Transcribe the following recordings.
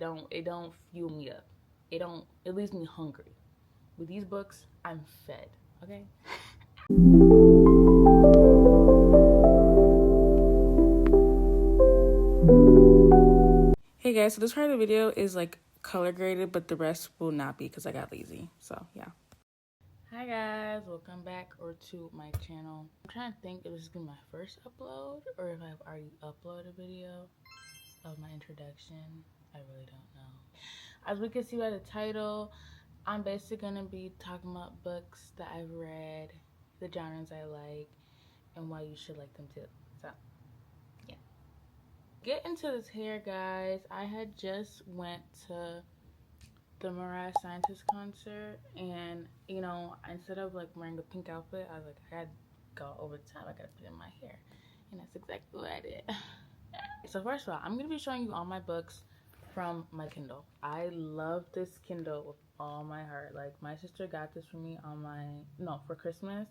It don't fuel me up. It leaves me hungry. With these books, I'm fed. Okay. Hey guys, so this part of the video is like color graded, but the rest will not be because I got lazy. So yeah. Hi guys, welcome back to my channel. I'm trying to think if this is gonna be my first upload or if I've already uploaded a video of my introduction. I really don't know. As we can see by the title, I'm basically gonna be talking about books that I've read, the genres I like, and why you should like them too. So yeah. Get into this here, guys. I had just went to the Mariah Scientist concert, and you know, instead of like wearing a pink outfit, I was like, I gotta go over the top. I gotta put in my hair, and that's exactly what I did. So first of all, I'm gonna be showing you all my books from my Kindle. I love this Kindle with all my heart. Like, my sister got this for me for Christmas.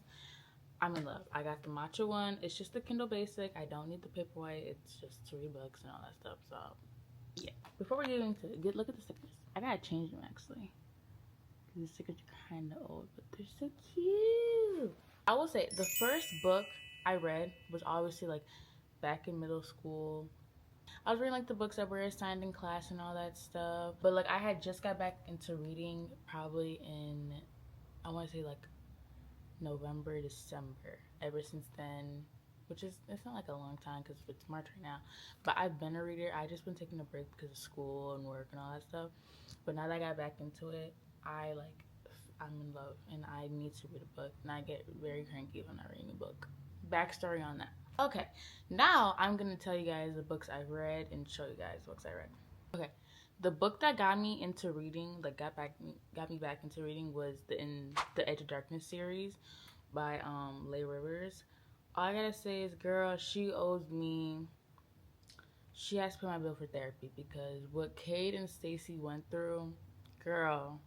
I'm in love. I got the matcha one. It's just the Kindle Basic. I don't need the Paperwhite. It's just to read books and all that stuff. So yeah. Before we get into it, look at the stickers. I gotta change them actually. The stickers are kind of old, but they're so cute. I will say the first book I read was obviously like back in middle school. I was reading like the books that were assigned in class and all that stuff. But like I had just got back into reading probably in, I want to say like November, December. Ever since then, which is, it's not like a long time because it's March right now. But I've been a reader. I just been taking a break because of school and work and all that stuff. But now that I got back into it, I'm in love and I need to read a book. And I get very cranky when I read a book. Backstory on that. Okay, now I'm gonna tell you guys the books I've read and show you guys books I read. Okay, the book that got me into reading, like got me back into reading, was the Edge of Darkness series by Leigh Rivers. All I gotta say is, girl, she owes me. She has to pay my bill for therapy because what Cade and Stacy went through, girl,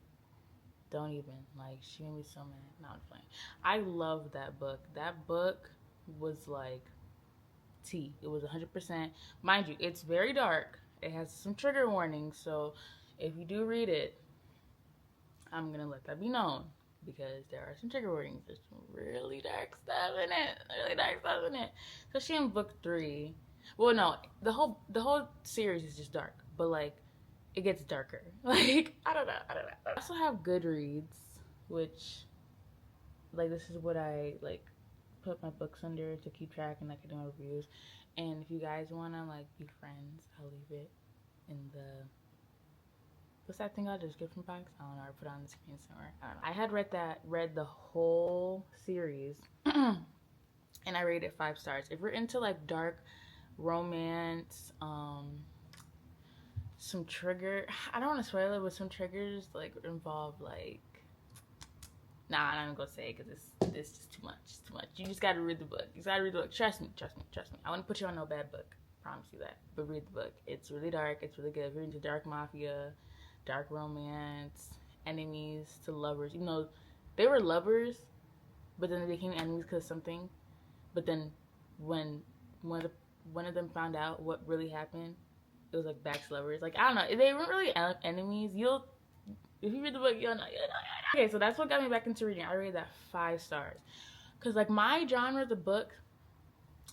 don't even. Like, she made me so mad. No, I'm playing. I love that book. That book was like tea. It was 100%. Mind you, it's very dark. It has some trigger warnings, so if you do read it, I'm gonna let that be known because there are some trigger warnings. There's some really dark stuff in it. So she in book 3. Well, no, the whole series is just dark, but like it gets darker. Like I don't know. I also have Goodreads, which like this is what I like put my books under to keep track and like I do my reviews. And if you guys wanna like be friends, I'll leave it in the what's that thing called? The description box? I don't know, or put it on the screen somewhere. I don't know. I had read the whole series and I rated it 5 stars. If you're into like dark romance, some trigger, I don't want to spoil it, but some triggers like involve like, nah, I'm not even gonna say it because it's just too much. It's too much. You just gotta read the book. You gotta read the book. Trust me. I wouldn't put you on no bad book. Promise you that. But read the book. It's really dark. It's really good. If you're into dark mafia, dark romance, enemies to lovers. Even though they were lovers, but then they became enemies because of something. But then when one of them found out what really happened, it was like back to lovers. Like, I don't know. They weren't really enemies. If you read the book, you'll know. Okay, so that's what got me back into reading. I rated that 5 stars. Because, like, my genre of the book,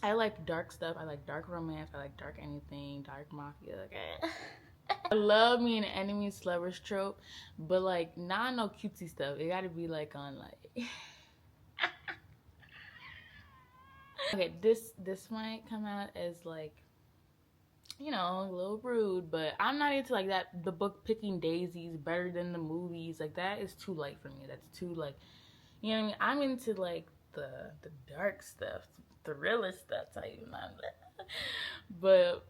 I like dark stuff. I like dark romance. I like dark anything. Dark mafia. Okay. I love me an enemies to lovers trope. But, like, not no cutesy stuff. It gotta be, like, on, like... Okay, this might come out as, like, you know, a little rude, but I'm not into like that. The book picking daisies better than the movies, like that is too light for me. That's too like, you know what I mean? I'm into like the dark stuff, thriller stuff type. But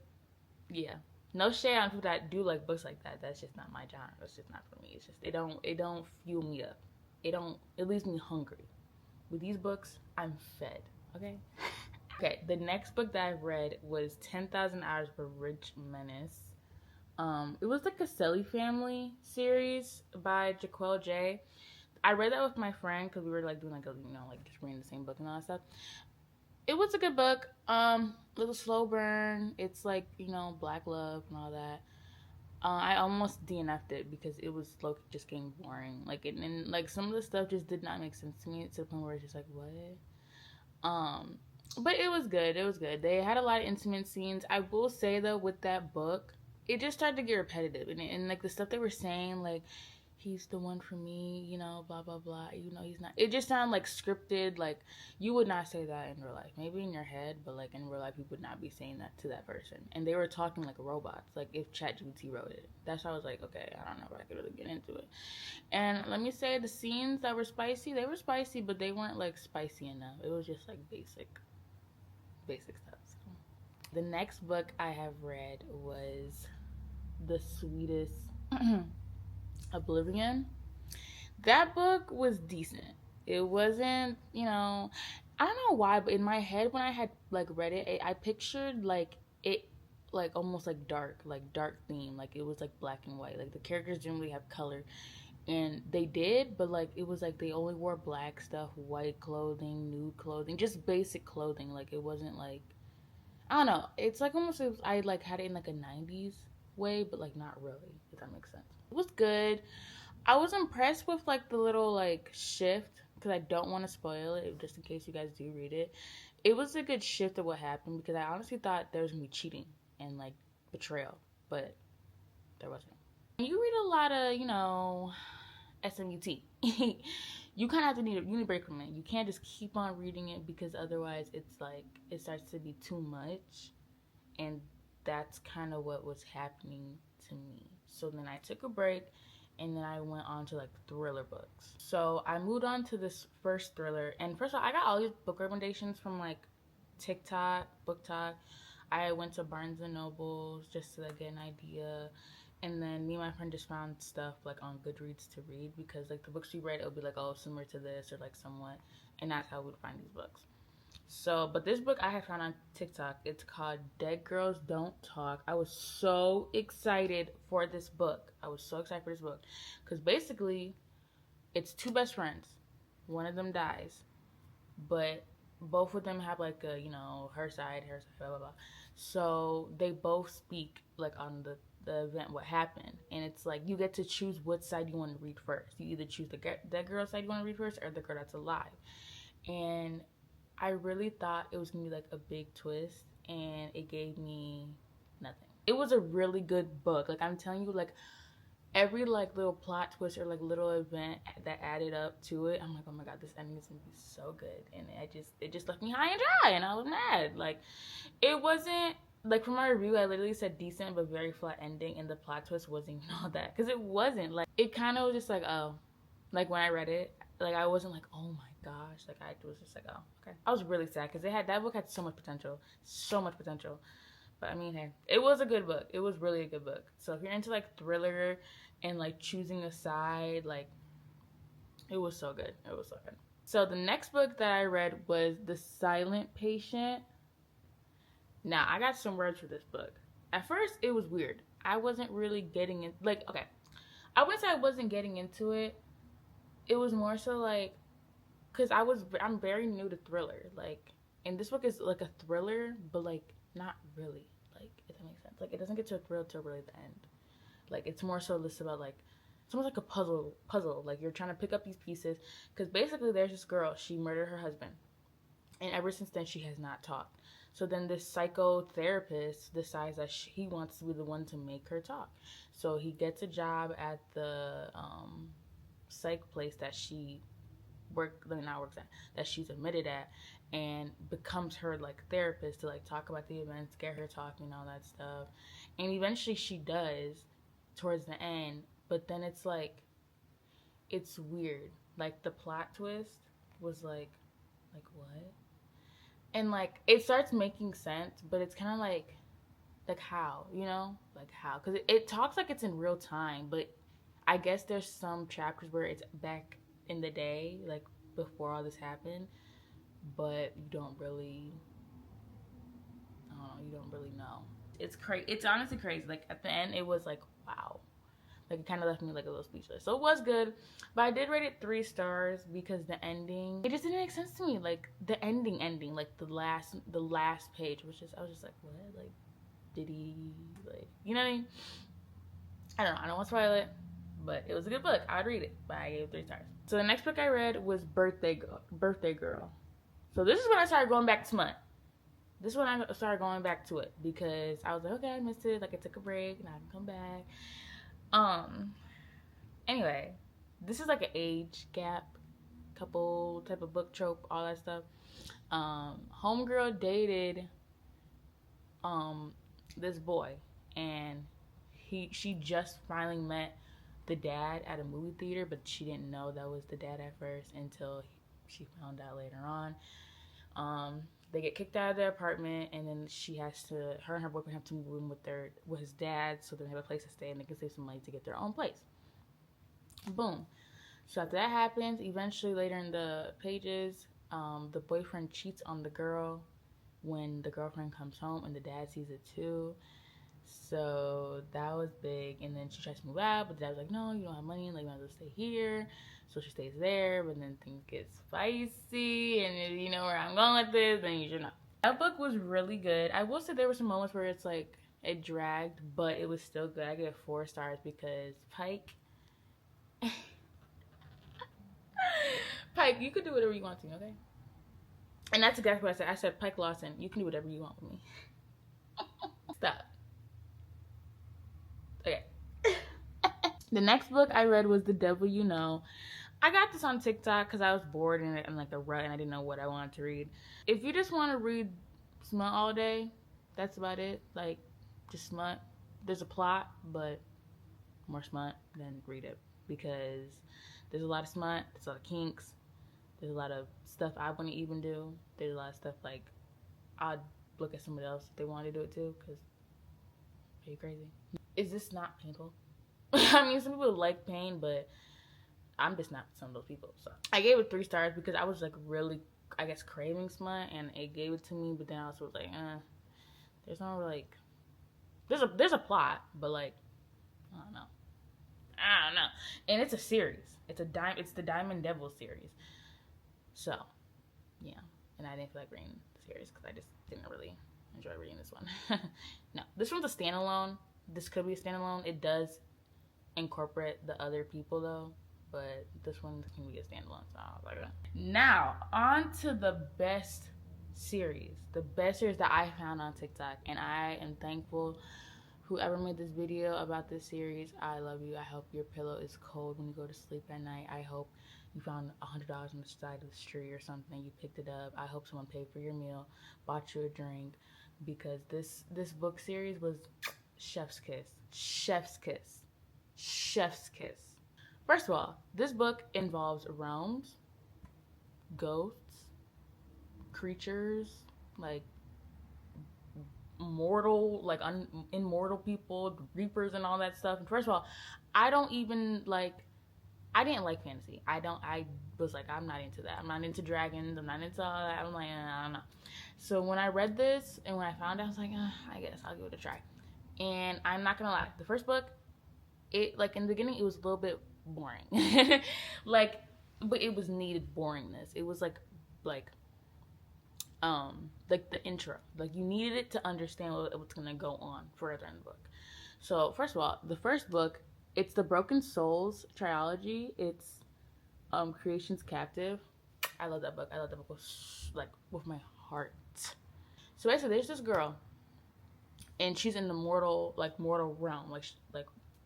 yeah, no shade on people that do like books like that. That's just not my genre. That's just not for me. It's just it don't fuel me up. It leaves me hungry. With these books, I'm fed. Okay. Okay, the next book that I've read was 10,000 Hours of a Rich Menace. It was the Caselli family series by Jaquel J. I read that with my friend because we were like doing like a, you know, like just reading the same book and all that stuff. It was a good book. Little slow burn. It's like, you know, black love and all that. I almost DNF'd it because it was just getting boring. Like, and like some of the stuff just did not make sense to me to the point where it's just like, what? But it was good. It was good. They had a lot of intimate scenes. I will say though, with that book, it just started to get repetitive, and like the stuff they were saying, like, he's the one for me, you know, blah blah blah. You know, he's not. It just sounded like scripted. Like, you would not say that in real life. Maybe in your head, but like in real life, you would not be saying that to that person. And they were talking like robots. Like if ChatGPT wrote it. That's why I was like, okay, I don't know if I could really get into it. And let me say, the scenes that were spicy, they were spicy, but they weren't like spicy enough. It was just like basic stuff. So, the next book I have read was The Sweetest Oblivion. That book was decent. It wasn't, you know, I don't know why, but in my head when I had like read it, I pictured like it like almost like dark theme, like it was like black and white. Like the characters didn't really have color, and they did, but like it was like they only wore black stuff, white clothing, nude clothing, just basic clothing. Like it wasn't like, I don't know, it's like almost as I like had it in like a 90s way, but like not really, if that makes sense. It was good. I was impressed with like the little like shift, because I don't want to spoil it just in case you guys do read it. It was a good shift of what happened, because I honestly thought there was gonna be cheating and like betrayal, but there wasn't. You read a lot of, you know, SMUT. You kind of have to need a break from it. You can't just keep on reading it, because otherwise it's like it starts to be too much, and that's kind of what was happening to me. So then I took a break, and then I went on to like thriller books. So I moved on to this first thriller, and first of all, I got all these book recommendations from like TikTok, booktok. I went to Barnes and Nobles just to like, get an idea. And then me and my friend just found stuff like on Goodreads to read, because like the books we read, it'll be like, oh, similar to this or like somewhat, and that's how we'd find these books. So, but this book I had found on TikTok, it's called Dead Girls Don't Talk. I was so excited for this book. Because basically, it's two best friends. One of them dies, but both of them have like a, you know, her side, blah, blah, blah. So they both speak like on the event, what happened, and it's like you get to choose what side you want to read first. You either choose the dead girl side you want to read first, or the girl that's alive. And I really thought it was gonna be like a big twist, and it gave me nothing. It was a really good book. Like, I'm telling you, like every like little plot twist or like little event that added up to it, I'm like, oh my god, this ending is gonna be so good. And it just left me high and dry, and I was mad. Like, it wasn't like, from my review, I literally said decent but very flat ending, and the plot twist wasn't even all that, because it wasn't. Like, it kind of was just like, oh, like when I read it, like I wasn't like, oh my gosh, like I was just like, oh, okay. I was really sad, because that book had so much potential. But I mean, hey, it was a good book. It was really a good book. So if you're into like thriller and like choosing a side, like, it was so good. So the next book that I read was The Silent Patient. Now, I got some words for this book. At first, it was weird. I wasn't really getting in, like, okay, I wouldn't say I wasn't getting into it. It was more so like, because I'm very new to thriller, like, and this book is like a thriller, but like not really, like, if that makes sense. Like, it doesn't get to a thrill till really the end. Like, it's more so this about like, it's almost like a puzzle. Like, you're trying to pick up these pieces, because basically there's this girl, she murdered her husband, and ever since then she has not talked. So then this psychotherapist decides that he wants to be the one to make her talk. So he gets a job at the psych place that she that she's admitted at, and becomes her like therapist to like talk about the events, get her talking, all that stuff. And eventually she does towards the end, but then it's like, it's weird. Like, the plot twist was like what? And like, it starts making sense, but it's kind of like how, you know, like how, because it talks like it's in real time, but I guess there's some chapters where it's back in the day, like before all this happened, but you don't really know. It's crazy. It's honestly crazy. Like, at the end, it was like, wow. Like, it kind of left me like a little speechless. So it was good, but I did rate it 3 stars, because the ending, it just didn't make sense to me. Like, the ending, like the last page was just, I was just like, what? Like, did he, like, you know what I mean? I don't know. I don't want to spoil it, but it was a good book. I'd read it, but I gave it 3 stars. So the next book I read was Birthday Girl. So this is when I started going back to smut. This is when I started going back to it because I was like, okay, I missed it. Like I took a break and I can come back. Anyway, this is like an age gap, couple type of book trope, all that stuff. Homegirl dated this boy, and she just finally met the dad at a movie theater, but she didn't know that was the dad at first until she found out later on. They get kicked out of their apartment, and then her and her boyfriend have to move in with his dad, so they have a place to stay and they can save some money to get their own place. Boom. So after that happens, eventually later in the pages, the boyfriend cheats on the girl when the girlfriend comes home, and the dad sees it too. So that was big. And then she tries to move out, but the dad's like, no, you don't have money, like, you might as well stay here. So she stays there, but then things get spicy, and if you know where I'm going with this, then you should know. That book was really good. I will say there were some moments where it's like it dragged, but it was still good. I gave it 4 stars because Pike you could do whatever you want to, okay? And that's exactly what I said. I said, Pike Lawson, you can do whatever you want with me. Stop. Okay. The next book I read was The Devil You Know. I got this on TikTok because I was bored and in like a rut and I didn't know what I wanted to read. If you just want to read smut all day, that's about it. Like, just smut. There's a plot, but more smut, then read it. Because there's a lot of smut, there's a lot of kinks, there's a lot of stuff I wouldn't even do. There's a lot of stuff like I'd look at somebody else if they want to do it too, because are you crazy? Is this not painful? I mean, some people like pain, but I'm just not some of those people. So I gave it 3 stars because I was like really, I guess, craving smut, and it gave it to me. But then I also was like, there's no like, there's a plot, but like, I don't know. And it's a series. It's the Diamond Devil series. So yeah, and I didn't feel like reading the series because I just didn't really enjoy reading this one. No, this one's a standalone. This could be a standalone. It does incorporate the other people though, but this one can be a standalone. So I was like, now on to the best series that I found on TikTok, and I am thankful. Whoever made this video about this series, I love you. I hope your pillow is cold when you go to sleep at night. I hope you found $100 on the side of the street or something. You picked it up. I hope someone paid for your meal, bought you a drink, because this book series was chef's kiss. Chef's kiss. Chef's kiss. First of all, this book involves realms, ghosts, creatures, like mortal, like immortal people, reapers and all that stuff. And first of all, I didn't like fantasy. I was like, I'm not into that. I'm not into dragons. I'm not into all that. I'm like, I don't know. So when I read this and when I found it, I was like, I guess I'll give it a try. And I'm not gonna lie, the first book, it, like, in the beginning, it was a little bit boring. Like, but it was needed boringness. It was like the intro. Like, you needed it to understand what's gonna go on further in the book. So first of all, the first book, it's the Broken Souls trilogy. It's Creation's Captive. I love that book. I love that book with my heart. So basically, there's this girl, and she's in the mortal realm, like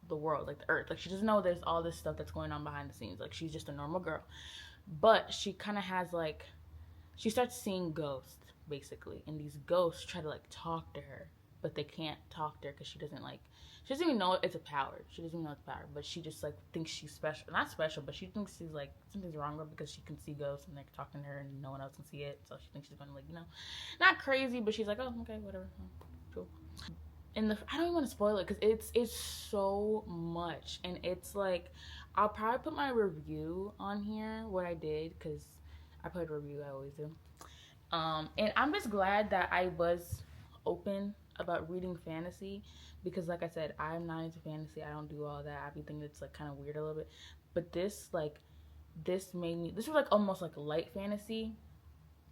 the world, like the earth. Like, she doesn't know there's all this stuff that's going on behind the scenes. Like, she's just a normal girl, but she kind of has like, she starts seeing ghosts basically, and these ghosts try to like talk to her, but they can't talk to her because she doesn't even know it's a power. She doesn't even know it's a power, but she just like thinks she's special. Not special, but she thinks she's like, something's wrong with her because she can see ghosts and they're talking to her and no one else can see it. So she thinks she's gonna, like, you know, not crazy, but she's like, oh, okay, whatever, cool. And I don't even want to spoil it because it's so much, and it's like, I'll probably put my review on here, what I did, because I put a review, I always do. And I'm just glad that I was open about reading fantasy, because like I said, I'm not into fantasy. I don't do all that. I be thinking it's like kind of weird a little bit, but this was like almost like light fantasy,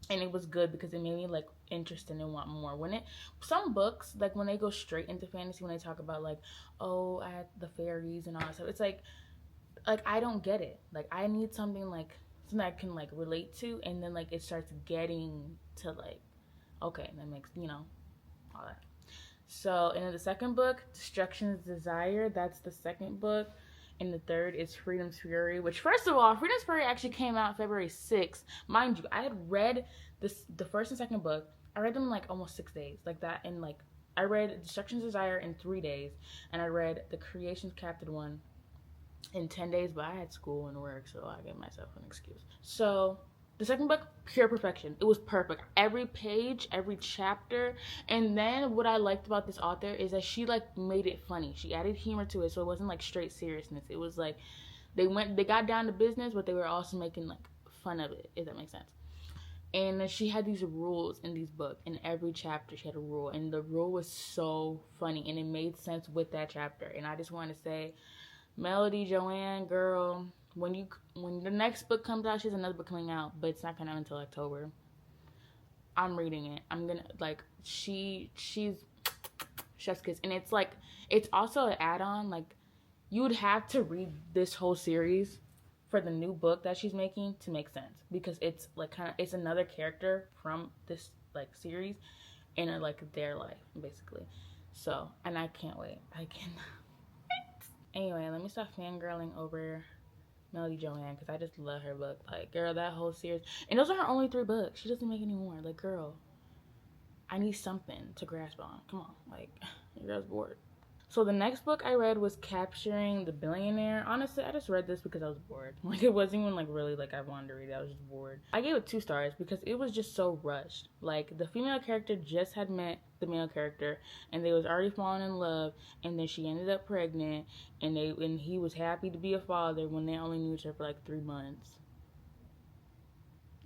And it was good because it made me like interested and want more. Some books, like when they go straight into fantasy, when they talk about like, oh, I had the fairies and all that stuff, it's like I don't get it. Like I need something I can like relate to, and then like it starts getting to like, okay, and that makes all that. So, and then the second book, Destruction's Desire, that's the second book. And the third is Freedom's Fury, which, first of all, Freedom's Fury actually came out February 6th. Mind you, I had read the first and second book. I read them in like almost 6 days. Like that, and like, I read Destruction's Desire in 3 days. And I read the Creation's Captain one in 10 days, but I had school and work, so I gave myself an excuse. So, the second book, pure perfection. It was perfect. Every page, every chapter. And then what I liked about this author is that she like made it funny. She added humor to it, so it wasn't like straight seriousness. It was like they got down to business, but they were also making like fun of it, if that makes sense. And then she had these rules in these books. In every chapter, she had a rule, and the rule was so funny, and it made sense with that chapter. And I just want to say, Melody Joanne, girl, when the next book comes out, she has another book coming out, but it's not coming out until October. I'm reading it. I'm gonna like she's chef's kiss, and it's also an add-on. Like you would have to read this whole series for the new book that she's making to make sense, because it's like it's another character from this like series in like their life basically. So, and I can't wait. I cannot. Anyway, let me stop fangirling over Melody Joanne, because I just love her book. Like, girl, that whole series. And those are her only 3 books. She doesn't make any more. Like, girl, I need something to grasp on. Come on. Like, your girl's bored. So the next book I read was Capturing the Billionaire. Honestly, I just read this because I was bored. Like, it wasn't even like really like I wanted to read it. I was just bored. I gave it 2 stars because it was just so rushed. Like, the female character just had met the male character, and they was already falling in love, and then she ended up pregnant, and he was happy to be a father when they only knew each other for like 3 months.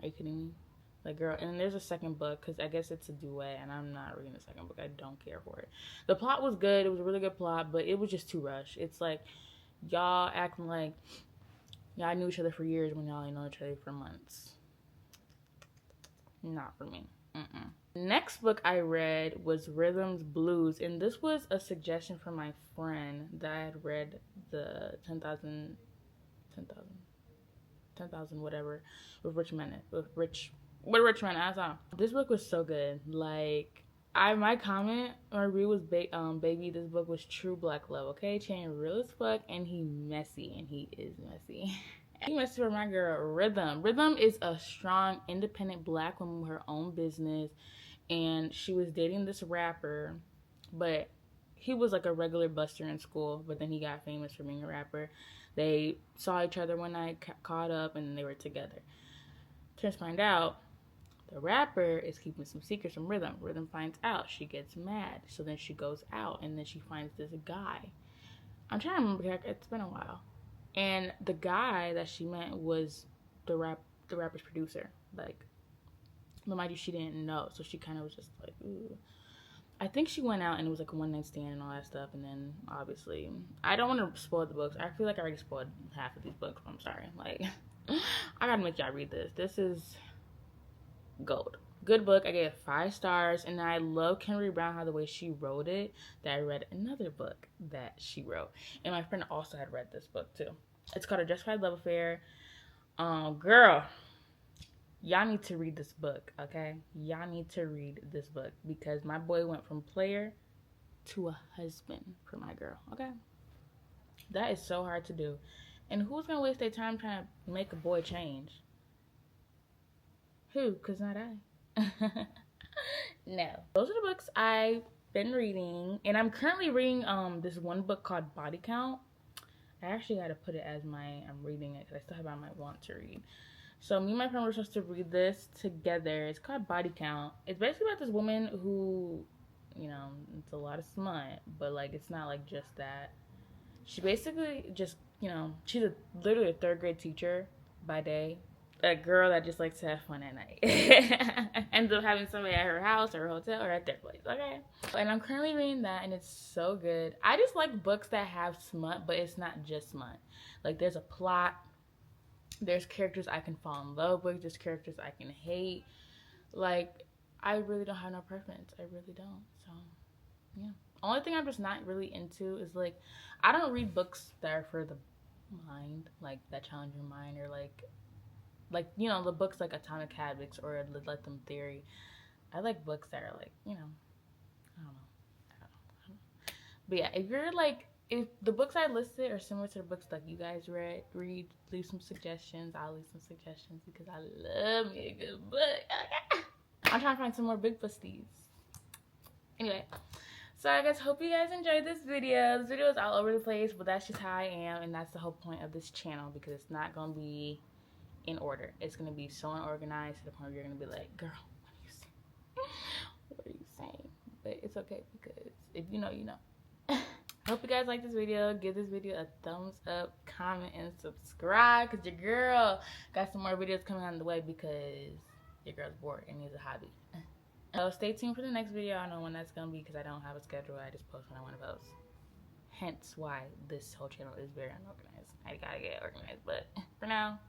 Are you kidding me? Like, girl, and there's a second book, because I guess it's a duet, and I'm not reading the second book. I don't care for it. The plot was good. It was a really good plot, but it was just too rushed. It's like, y'all acting like y'all knew each other for years when y'all ain't know each other for months. Not for me. Next book I read was Rhythms Blues, and this was a suggestion from my friend that I had read the 10,000 whatever with Rich Man I saw. This book was so good. Like, my comment or review was baby, this book was true black love, okay? Chan real as fuck, and he messy, and he is messy. He messy for my girl Rhythm. Rhythm is a strong, independent black woman with her own business, and she was dating this rapper, but he was like a regular buster in school, but then he got famous for being a rapper. They saw each other one night, caught up, and they were together. Turns to find out, the rapper is keeping some secrets from Rhythm. Rhythm finds out. She gets mad. So then she goes out, and then she finds this guy. I'm trying to remember. It's been a while. And the guy that she met was the rapper's producer. Like, but mind you, she didn't know. So she kind of was just like, ooh. I think she went out, and it was like a one-night stand and all that stuff. And then, obviously, I don't want to spoil the books. I feel like I already spoiled half of these books. I'm sorry. Like, I gotta make y'all read this. This is gold. Good book. I gave it 5 stars, and I love Kenry Brown, how the way she wrote it, that I read another book that she wrote, and my friend also had read this book too. It's called A Justified Love Affair. Girl, y'all need to read this book, okay? Y'all need to read this book, because my boy went from player to a husband for my girl, okay? That is so hard to do, and who's gonna waste their time trying to make a boy change? Who? Because not I. No. Those are the books I've been reading. And I'm currently reading this one book called Body Count. I actually got to put it as I'm reading it, because I still have it on my want to read. So me and my friend were supposed to read this together. It's called Body Count. It's basically about this woman who, it's a lot of smut, but like it's not like just that. She basically just, she's literally a 3rd grade teacher by day. A girl that just likes to have fun at night. Ends up having somebody at her house or her hotel or at their place, okay? And I'm currently reading that, and it's so good. I just like books that have smut, but it's not just smut. Like, there's a plot. There's characters I can fall in love with. There's characters I can hate. Like, I really don't have no preference. I really don't. So, yeah. Only thing I'm just not really into is, like, I don't read books that are for the mind, like, that challenge your mind, or, like, you know, the books like Atomic Habits or Let Them Theory. I like books that are, like, you know, I don't know. But yeah, if you're like, if the books I listed are similar to the books like you guys read, leave some suggestions. I'll leave some suggestions because I love me a good book. I'm trying to find some more big besties. Anyway, so I guess hope you guys enjoyed this video. This video is all over the place, but that's just how I am, and that's the whole point of this channel, because it's not gonna be in order. It's gonna be so unorganized to the point where you're gonna be like, girl, what are you saying? What are you saying? But it's okay, because if you know, you know. Hope you guys like this video. Give this video a thumbs up, comment, and subscribe, because your girl got some more videos coming on the way, because your girl's bored and needs a hobby. So stay tuned for the next video. I don't know when that's gonna be because I don't have a schedule. I just post when I want to post. Hence why this whole channel is very unorganized. I gotta get organized, but for now,